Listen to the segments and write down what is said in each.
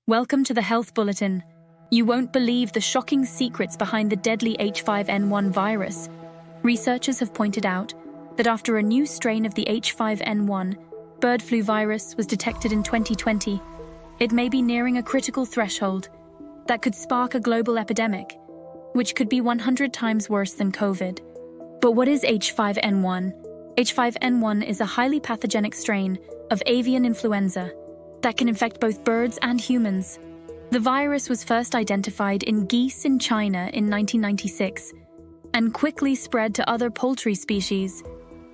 Welcome to the Health Bulletin. You won't believe the shocking secrets behind the deadly H5N1 virus. Researchers have pointed out that after a new strain of the H5N1 bird flu virus was detected in 2020, it may be nearing a critical threshold that could spark a global epidemic, which could be 100 times worse than COVID. But what is H5N1? H5N1 is a highly pathogenic strain of avian influenza that can infect both birds and humans. The virus was first identified in geese in China in 1996 and quickly spread to other poultry species.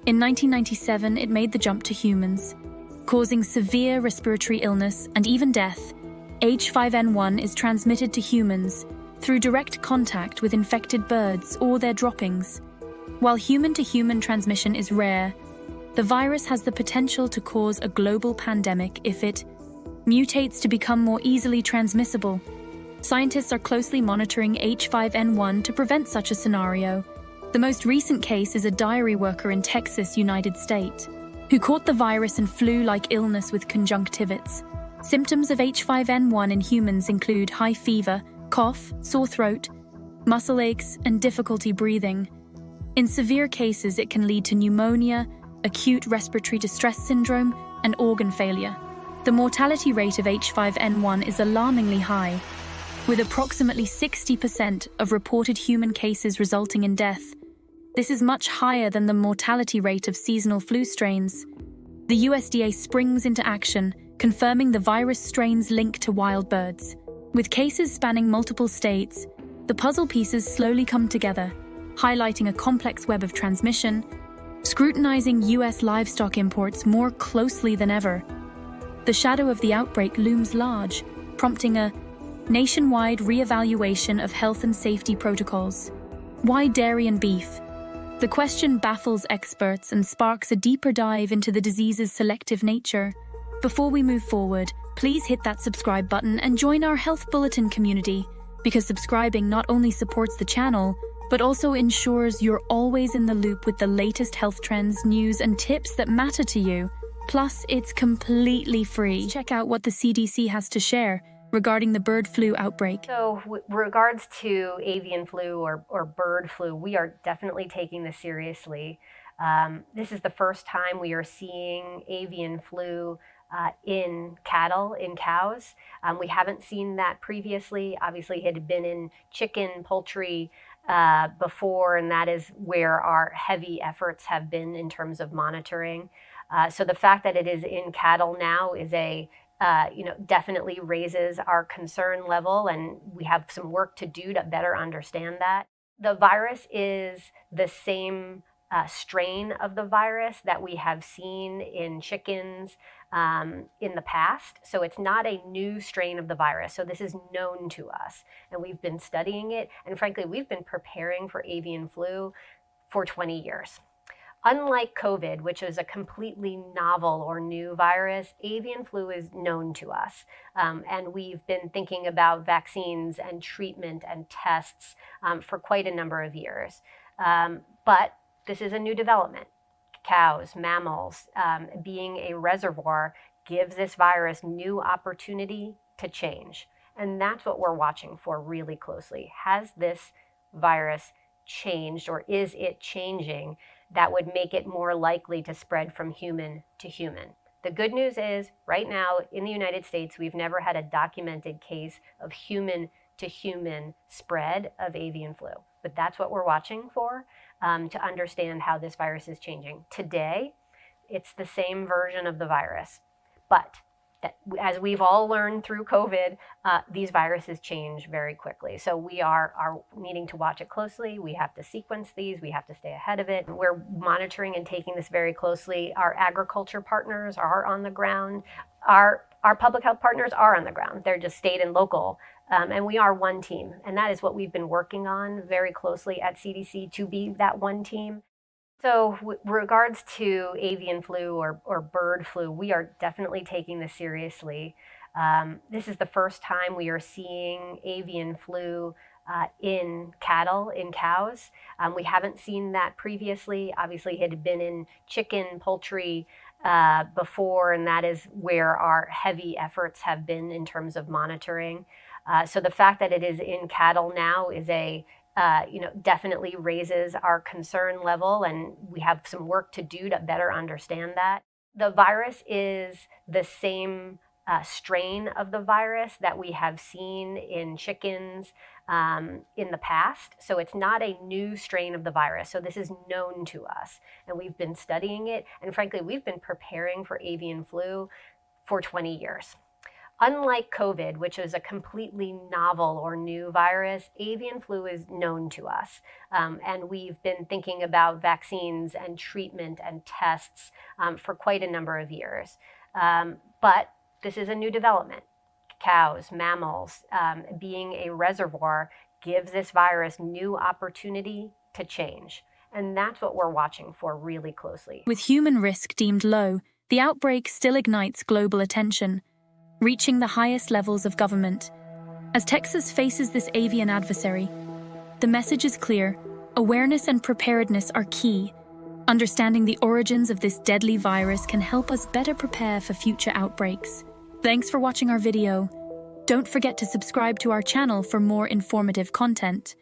In 1997, it made the jump to humans, causing severe respiratory illness and even death. H5N1 is transmitted to humans through direct contact with infected birds or their droppings. While human-to-human transmission is rare, the virus has the potential to cause a global pandemic if it mutates to become more easily transmissible. Scientists are closely monitoring H5N1 to prevent such a scenario. The most recent case is a dairy worker in Texas, United States, who caught the virus and flu-like illness with conjunctivitis. Symptoms of H5N1 in humans include high fever, cough, sore throat, muscle aches, and difficulty breathing. In severe cases, it can lead to pneumonia, acute respiratory distress syndrome, and organ failure. The mortality rate of H5N1 is alarmingly high, with approximately 60% of reported human cases resulting in death. This is much higher than the mortality rate of seasonal flu strains. The USDA springs into action, confirming the virus strain's link to wild birds. With cases spanning multiple states, the puzzle pieces slowly come together, highlighting a complex web of transmission, scrutinizing U.S. livestock imports more closely than ever. The shadow of the outbreak looms large, prompting a nationwide reevaluation of health and safety protocols. Why dairy and beef? The question baffles experts and sparks a deeper dive into the disease's selective nature. Before we move forward, please hit that subscribe button and join our Health Bulletin community, because subscribing not only supports the channel, but also ensures you're always in the loop with the latest health trends, news, and tips that matter to you. Plus, it's completely free. Check out what the CDC has to share regarding the bird flu outbreak. So with regards to avian flu or bird flu, we are definitely taking this seriously. This is the first time we are seeing avian flu in cattle, in cows. We haven't seen that previously. Obviously, it had been in chicken, poultry before, and that is where our heavy efforts have been in terms of monitoring. So the fact that it is in cattle now is definitely raises our concern level, and we have some work to do to better understand that. The virus is the same strain of the virus that we have seen in chickens in the past. So it's not a new strain of the virus. So this is known to us, and we've been studying it. And frankly, we've been preparing for avian flu for 20 years. Unlike COVID, which is a completely novel or new virus, avian flu is known to us. And we've been thinking about vaccines and treatment and tests for quite a number of years. But this is a new development. Cows, mammals, being a reservoir gives this virus new opportunity to change. And that's what we're watching for really closely. Has this virus changed, or is it changing that would make it more likely to spread from human to human? The good news is, right now in the United States, we've never had a documented case of human to human spread of avian flu. But that's what we're watching for to understand how this virus is changing. Today, it's the same version of the virus, but as we've all learned through COVID, these viruses change very quickly. So we are needing to watch it closely. We have to sequence these. We have to stay ahead of it. We're monitoring and taking this very closely. Our agriculture partners are on the ground. Our public health partners are on the ground. They're just state and local. And we are one team. And that is what we've been working on very closely at CDC, to be that one team. So with regards to avian flu or bird flu, we are definitely taking this seriously. This is the first time we are seeing avian flu in cattle, in cows. We haven't seen that previously. Obviously, it had been in chicken, poultry before, and that is where our heavy efforts have been in terms of monitoring. So the fact that it is in cattle now is definitely raises our concern level, and we have some work to do to better understand that. The virus is the same strain of the virus that we have seen in chickens in the past. So it's not a new strain of the virus. So this is known to us, and we've been studying it. And frankly, we've been preparing for avian flu for 20 years. Unlike COVID, which is a completely novel or new virus, avian flu is known to us. And we've been thinking about vaccines and treatment and tests for quite a number of years. But this is a new development. Cows, mammals, being a reservoir gives this virus new opportunity to change. And that's what we're watching for really closely. With human risk deemed low, the outbreak still ignites global attention, reaching the highest levels of government. As Texas faces this avian adversary, the message is clear: awareness and preparedness are key. Understanding the origins of this deadly virus can help us better prepare for future outbreaks. Thanks for watching our video. Don't forget to subscribe to our channel for more informative content.